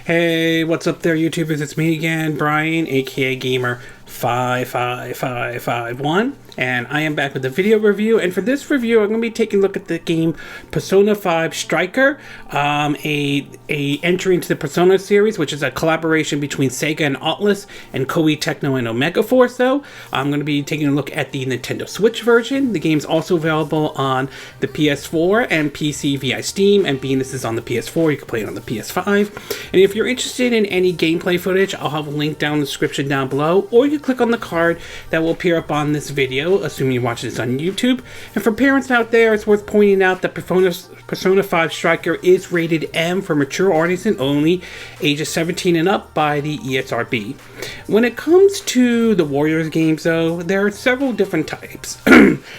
Hey, what's up there, YouTubers? It's me again, Brian, aka Gamer55551, and I am back with a video review. And for this review, I'm going to be taking a look at the game Persona 5 Striker, a entry into the Persona series, which is a collaboration between Sega and Aultus and Koei Tecmo and Omega Force. Though I'm going to be taking a look at the Nintendo Switch version. The game's also available on the PS4 and PC via Steam, and being this is on the PS4, you can play it on the PS5. And if you're interested in any gameplay footage, I'll have a link down in the description down below, or you click on the card that will appear up on this video, assuming you watch this on YouTube. And for parents out there, it's worth pointing out that Persona 5 Striker is rated M for mature audiences only, ages 17 and up by the ESRB. When it comes to the Warriors games, though, there are several different types.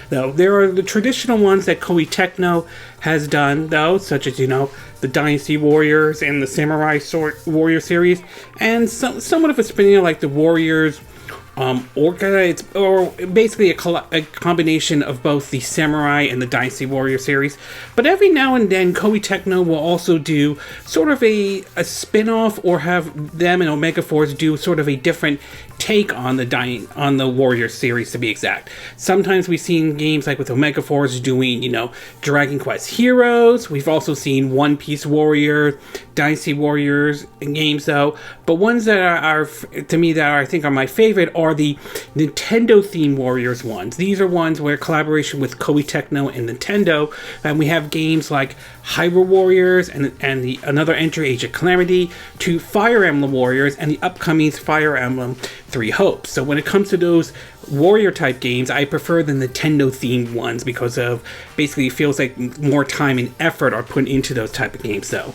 Though there are the traditional ones that Koei Tecmo has done, though, such as, the Dynasty Warriors and the Samurai Warrior series, and somewhat of a spin like the Warriors Orca, or basically a combination of both the Samurai and the Dynasty Warrior series. But every now and then, Koei Tecmo will also do sort of a spin-off, or have them and Omega Force do sort of a different take on the Warrior series, to be exact. Sometimes we've seen games like with Omega Force doing, Dragon Quest Heroes. We've also seen One Piece Warrior, Dynasty Warriors games, though. But ones that are to me, that I think are my favorite are the Nintendo-themed Warriors ones. These are ones where collaboration with Koei Tecmo and Nintendo, and we have games like Hyrule Warriors and another entry, Age of Calamity, to Fire Emblem Warriors and the upcoming Fire Emblem Three Hopes. So when it comes to those warrior type games, I prefer the Nintendo themed ones because of basically it feels like more time and effort are put into those type of games, though.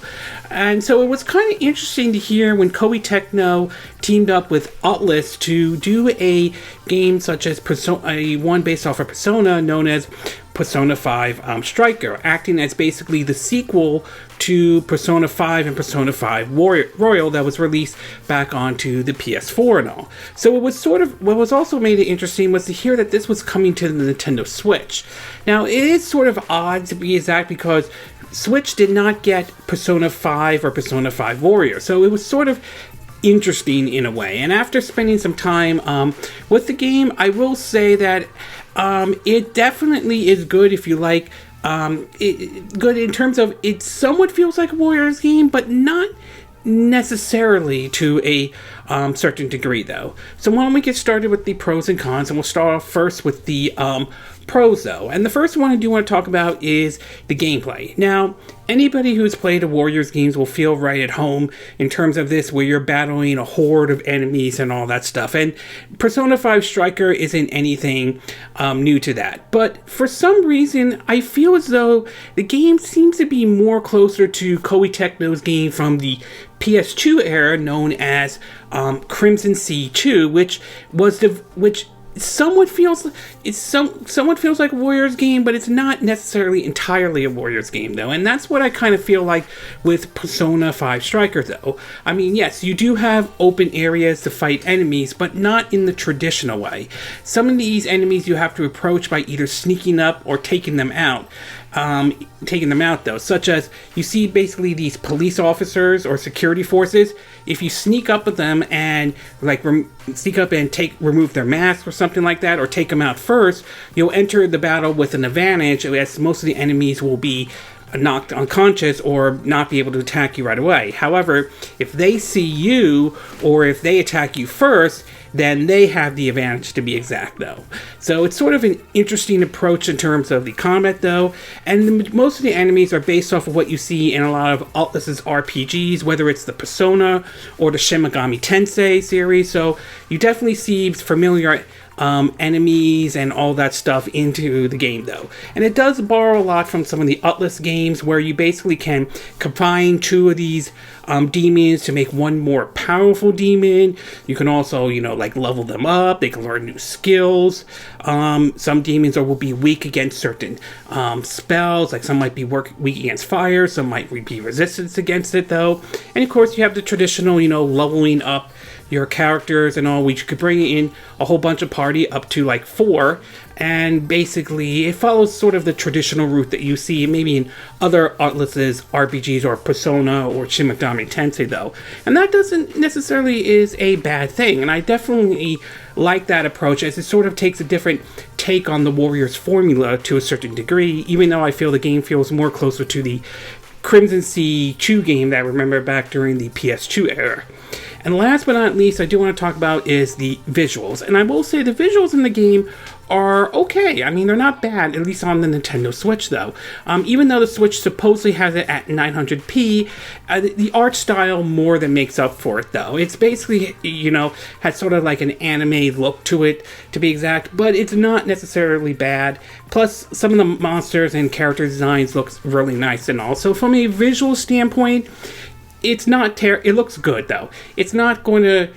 And so it was kind of interesting to hear when Koei Tecmo teamed up with Aultus to do a game such as one based off of Persona, known as Persona 5 Striker, acting as basically the sequel to Persona 5 and Persona 5 Royal that was released back onto the PS4 and all. So it was sort of, what was also made it interesting was to hear that this was coming to the Nintendo Switch. Now, it is sort of odd, to be exact, because Switch did not get Persona 5 or Persona 5 Warrior, so it was sort of interesting in a way. And after spending some time with the game, I will say that it definitely is good if you like good in terms of it somewhat feels like a Warriors game, but not necessarily to a certain degree, though. So why don't we get started with the pros and cons, and we'll start off first with the pros, though. And the first one I do want to talk about is the gameplay. Now, anybody who's played the Warriors games will feel right at home in terms of this, where you're battling a horde of enemies and all that stuff. And Persona 5 Striker isn't anything new to that. But for some reason, I feel as though the game seems to be more closer to Koei Tecmo's game from the PS2 era, known as Crimson Sea 2, which somewhat feels like a Warriors game, but it's not necessarily entirely a Warriors game, though. And that's what I kind of feel like with Persona 5 Striker, though. I mean, yes, you do have open areas to fight enemies, but not in the traditional way. Some of these enemies you have to approach by either sneaking up or taking them out. Though, such as you see basically these police officers or security forces. If you sneak up with them and remove their mask or something like that, or take them out first, you'll enter the battle with an advantage, as most of the enemies will be knocked unconscious or not be able to attack you right away. However, if they see you, or if they attack you first, then they have the advantage, to be exact, though. So it's sort of an interesting approach in terms of the combat, though, and most of the enemies are based off of what you see in a lot of Altus's RPGs, whether it's the Persona or the Shin Megami Tensei series. So you definitely see familiar enemies and all that stuff into the game, though. And it does borrow a lot from some of the Aultus games, where you basically can combine two of these demons to make one more powerful demon. You can also, level them up. They can learn new skills. Some demons will be weak against certain spells, like some might be weak against fire, some might be resistant against it, though. And of course, you have the traditional, leveling up your characters and all, which you could bring in a whole bunch of party up to like 4. And basically, it follows sort of the traditional route that you see maybe in other Aultus's RPGs or Persona or Shin Megami Tensei, though. And that doesn't necessarily is a bad thing. And I definitely like that approach, as it sort of takes a different take on the Warriors formula to a certain degree, even though I feel the game feels more closer to the Crimson Sea 2 game that I remember back during the PS2 era. And last but not least, I do want to talk about is the visuals. And I will say the visuals in the game are okay. I mean, they're not bad, at least on the Nintendo Switch, though. Even though the Switch supposedly has it at 900p, the art style more than makes up for it, though. It's basically, has sort of like an anime look to it, to be exact, but it's not necessarily bad. Plus, some of the monsters and character designs looks really nice and all. So from a visual standpoint, it's not it looks good, though. It's not going to...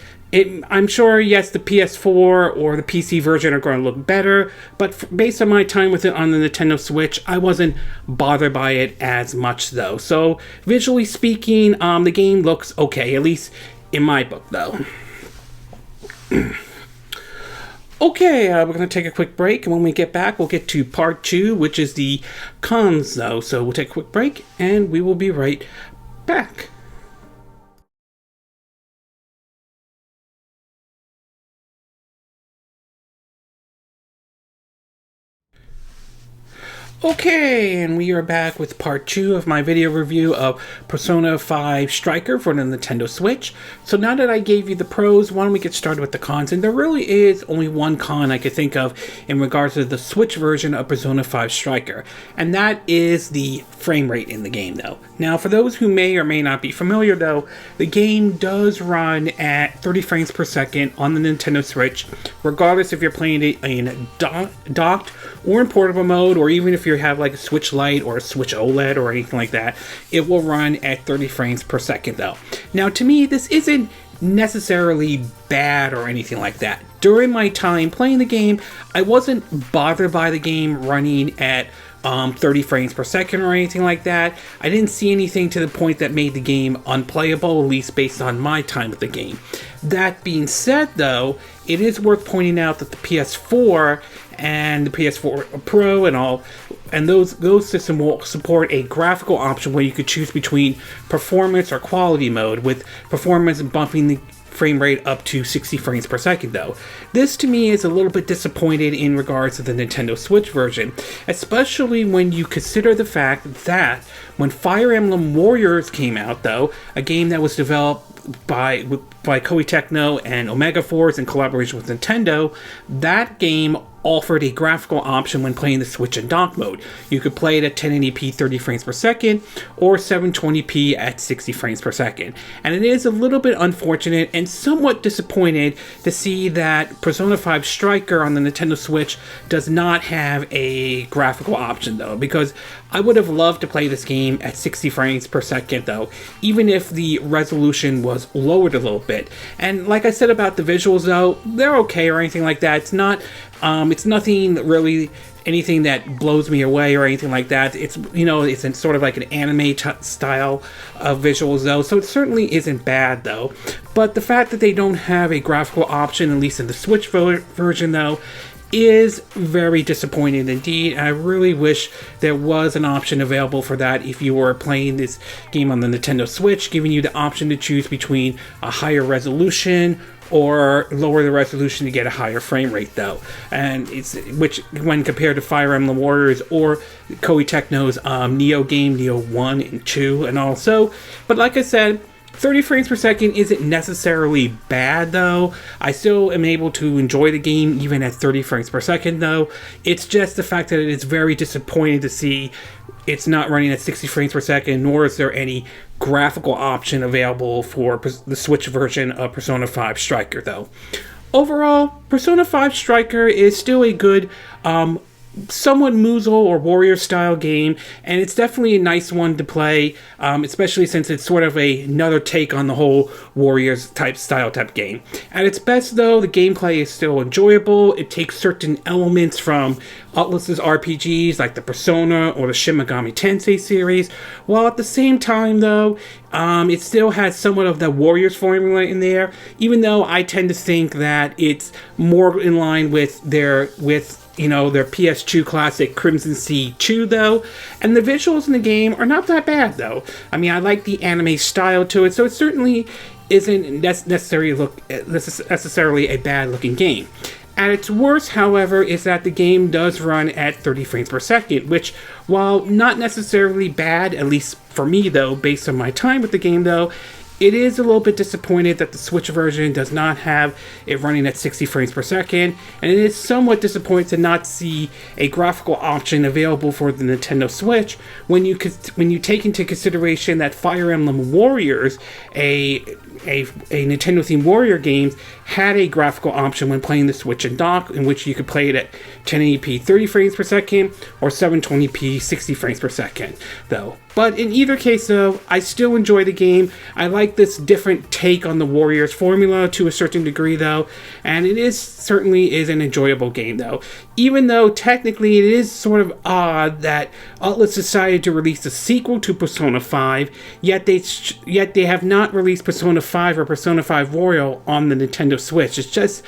I'm sure, yes, the PS4 or the PC version are going to look better, but based on my time with it on the Nintendo Switch, I wasn't bothered by it as much, though. So, visually speaking, the game looks okay, at least in my book, though. Okay, we're going to take a quick break, and when we get back, we'll get to part 2, which is the cons, though. So, we'll take a quick break, and we will be right back. Okay, and we are back with part 2 of my video review of Persona 5 Striker for the Nintendo Switch. So now that I gave you the pros, why don't we get started with the cons? And there really is only one con I could think of in regards to the Switch version of Persona 5 Striker, and that is the frame rate in the game, though. Now, for those who may or may not be familiar, though, the game does run at 30 frames per second on the Nintendo Switch, regardless if you're playing it in docked or in portable mode, or even if you have like a Switch Lite or a Switch OLED or anything like that, it will run at 30 frames per second, though. Now, to me, this isn't necessarily bad or anything like that. During my time playing the game, I wasn't bothered by the game running at 30 frames per second or anything like that. I didn't see anything to the point that made the game unplayable, at least based on my time with the game. That being said, though, it is worth pointing out that the PS4 and the PS4 Pro and all, and those systems will support a graphical option where you could choose between performance or quality mode, with performance bumping the frame rate up to 60 frames per second, though. This to me is a little bit disappointed in regards to the Nintendo Switch version, especially when you consider the fact that when Fire Emblem Warriors came out, though, a game that was developed by Koei Tecmo and Omega Force in collaboration with Nintendo, that game offered a graphical option when playing the Switch in dock mode. You could play it at 1080p 30 frames per second or 720p at 60 frames per second. And it is a little bit unfortunate and somewhat disappointed to see that Persona 5 Striker on the Nintendo Switch does not have a graphical option, though, because I would have loved to play this game at 60 frames per second, though, even if the resolution was lowered a little bit. And like I said about the visuals, though, they're okay or anything like that. It's nothing really, anything that blows me away or anything like that. It's, it's in sort of like an anime style of visuals, though, so it certainly isn't bad, though. But the fact that they don't have a graphical option, at least in the Switch version, though, is very disappointing indeed. I really wish there was an option available for that if you were playing this game on the Nintendo Switch, giving you the option to choose between a higher resolution or lower the resolution to get a higher frame rate, though. And which when compared to Fire Emblem Warriors or Koei Tecmo's Neo game, Neo 1 and 2 and also. But like I said, 30 frames per second isn't necessarily bad, though. I still am able to enjoy the game even at 30 frames per second, though. It's just the fact that it is very disappointing to see it's not running at 60 frames per second, nor is there any graphical option available for the Switch version of Persona 5 Striker, though. Overall, Persona 5 Striker is still a good, somewhat Musou or Warrior style game, and it's definitely a nice one to play, especially since it's sort of another take on the whole Warriors type game. At its best, though, the gameplay is still enjoyable. It takes certain elements from Altus's RPGs like the Persona or the Shin Megami Tensei series, while at the same time, though, it still has somewhat of the Warriors formula in there, even though I tend to think that it's more in line with their PS2 classic Crimson Sea 2, though. And the visuals in the game are not that bad, though. I mean, I like the anime style to it, so it certainly isn't necessarily a bad looking game. At its worst, however, is that the game does run at 30 frames per second, which, while not necessarily bad, at least for me though, based on my time with the game though, it is a little bit disappointed that the Switch version does not have it running at 60 frames per second, and it is somewhat disappointing to not see a graphical option available for the Nintendo Switch when you take into consideration that Fire Emblem Warriors, a Nintendo-themed Warrior game, had a graphical option when playing the Switch and dock, in which you could play it at 1080p 30 frames per second or 720p 60 frames per second, though. But in either case, though, I still enjoy the game. I like this different take on the Warriors formula to a certain degree, though, and it certainly is an enjoyable game, though. Even though technically it is sort of odd that Aulus decided to release a sequel to Persona 5, yet they have not released Persona 5 or Persona 5 Royal on the Nintendo Switch. It's just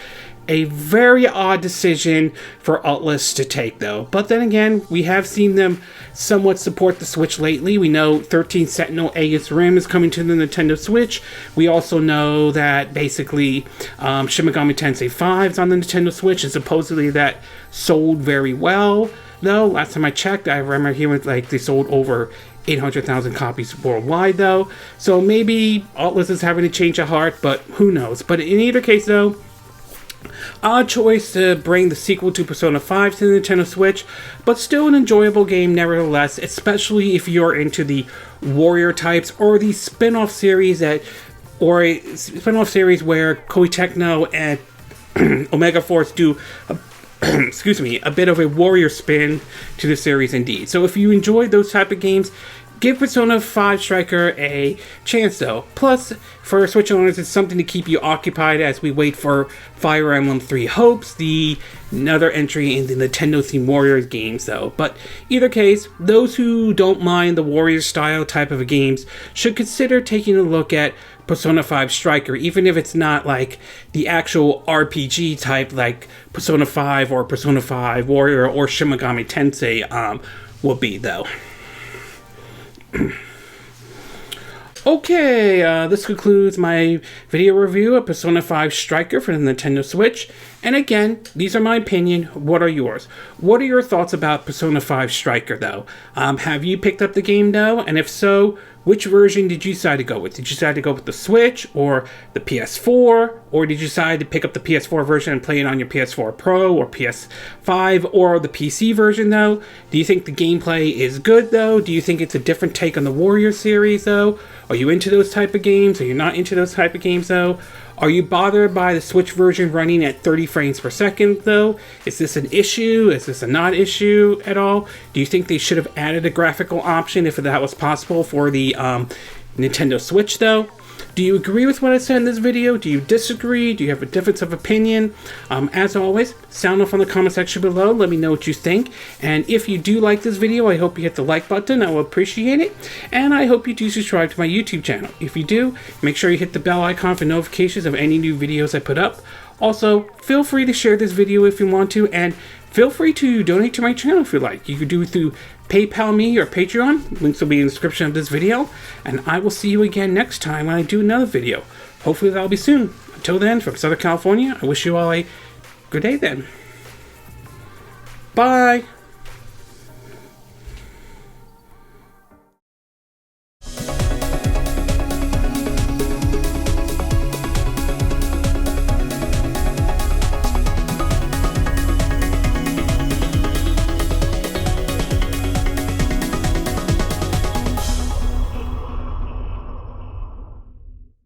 a very odd decision for Aulus to take, though. But then again, we have seen them somewhat support the Switch lately. We know 13 Sentinel Aegis Rim is coming to the Nintendo Switch. We also know that basically Shin Megami Tensei 5 is on the Nintendo Switch, and supposedly that sold very well, though. Last time I checked, I remember hearing like they sold over 800,000 copies worldwide, though. So maybe Aulus is having a change of heart, but who knows. But in either case, though, odd choice to bring the sequel to Persona 5 to the Nintendo Switch, but still an enjoyable game nevertheless, especially if you're into the warrior types or the spin-off series where Koei Tecmo and Omega Force do a bit of a warrior spin to the series indeed. So if you enjoy those type of games, give Persona 5 Striker a chance, though. Plus, for Switch owners, it's something to keep you occupied as we wait for Fire Emblem 3 Hopes, another entry in the Nintendo-themed Warriors games, though. But either case, those who don't mind the Warrior-style type of games should consider taking a look at Persona 5 Striker, even if it's not like the actual RPG type like Persona 5 or Persona 5 Warrior or Shin Megami Tensei will be, though. Okay, this concludes my video review of Persona 5 Striker for the Nintendo Switch. And again, these are my opinion. What are yours? What are your thoughts about Persona 5 Striker, though? Have you picked up the game, though? And if so, which version did you decide to go with? Did you decide to go with the Switch or the PS4? Or did you decide to pick up the PS4 version and play it on your PS4 Pro or PS5 or the PC version, though? Do you think the gameplay is good, though? Do you think it's a different take on the Warrior series, though? Are you into those type of games? Are you not into those type of games, though? Are you bothered by the Switch version running at 30 frames per second, though? Is this an issue? Is this a not issue at all? Do you think they should have added a graphical option if that was possible for the Nintendo Switch, though? Do you agree with what I said in this video? Do you disagree? Do you have a difference of opinion? As always, sound off on the comment section below. Let me know what you think. And if you do like this video, I hope you hit the like button. I will appreciate it. And I hope you do subscribe to my YouTube channel. If you do, make sure you hit the bell icon for notifications of any new videos I put up. Also, feel free to share this video if you want to, and feel free to donate to my channel if you like. You could do it through PayPal me or Patreon. Links will be in the description of this video. And I will see you again next time when I do another video. Hopefully that'll be soon. Until then, from Southern California, I wish you all a good day then. Bye!